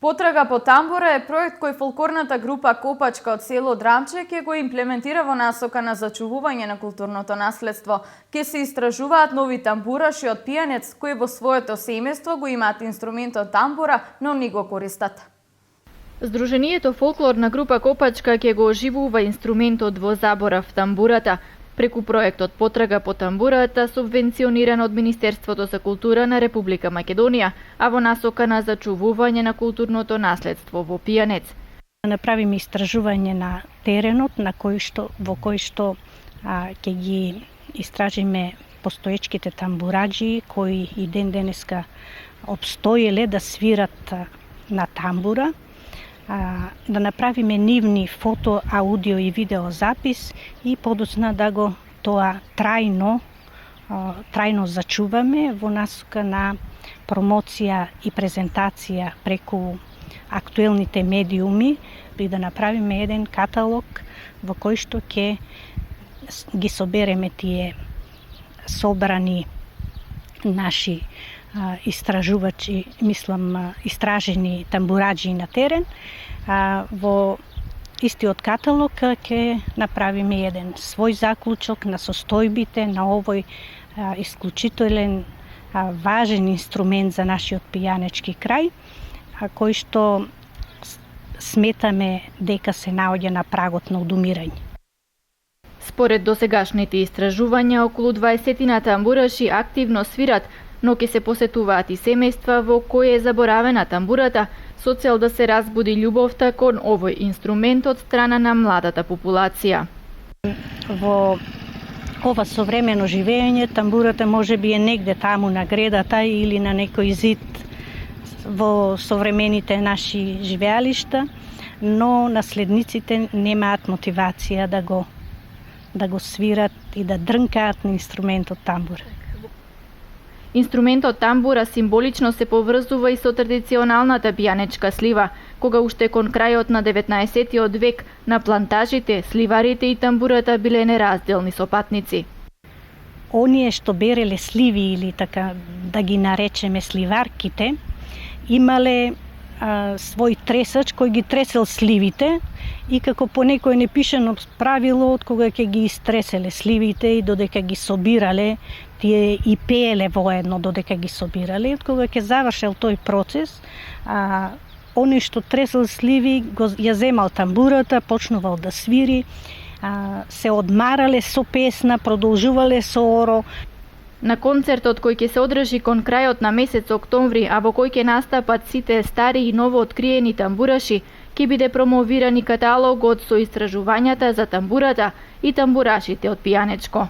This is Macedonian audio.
Потрага по тамбура е проект кој фолклорната група Копачка од село Драмче ќе го имплементира во насока на зачувување на културното наследство. Ќе се истражуваат нови тамбураши од пијанец кои во своето семејство го имаат инструментот тамбура, но не го користат. Сдруженијето фолклорна група Копачка ќе го оживува инструментот во заборав тамбурата преку проектот Потрага по тамбурата, субвенциониран од Министерството за култура на Република Македонија, а во насока на зачувување на културното наследство во пијанец. Направиме истражување на теренот во кој што ќе ги истражиме постоечките тамбураджи кои и ден денеска обстоеле да свират на тамбура, да направиме нивни фото, аудио и видео запис и подоцна да го тоа трајно зачуваме во насока на промоција и презентација преку актуелните медиуми, и да направиме еден каталог во кој што ќе ги собереме тие собрани наши истражувачи, истражени тамбураджи на терен. Во истиот каталог ќе направиме еден свој заклучок на состојбите на овој исклучителен важен инструмент за нашиот пијанечки крај, кој што сметаме дека се наоѓа на прагот на одумирање. Според досегашните истражувања, околу 20 тамбураши активно свират, но ќе се посетуваат и семејства во кои е заборавена тамбурата, со цел да се разбуди љубовта кон овој инструмент од страна на младата популација. Во ова современо живење, тамбурата може би е негде таму на гредата или на некој зид во современите наши живеалишта, но наследниците немаат мотивација да го свират и да дрнкаат на инструментот тамбур. Инструментот тамбура символично се поврзува и со традиционалната пијанечка слива, кога уште кон крајот на 19 век на плантажите, сливарите и тамбурата биле неразделни сопатници. Оние што береле сливи или така да ги наречеме сливарките, имале свој тресач кој ги тресел сливите и како по некој непишано правило, од кога ќе ги истреселе сливите и додека ги собирале, тие и пееле воедно додека ги собирале, од кога ќе завршел тој процес, оној што тресел сливи ја земал тамбурата, почнувал да свири, се одмарале со песна, продолжувале со оро. На концертот кој ќе се одржи кон крајот на месец октомври, а во кој ќе настапат сите стари и ново откриени тамбураши, ќе биде промовиран и каталогот со истражувањата за тамбурата и тамбурашите од пијанечко.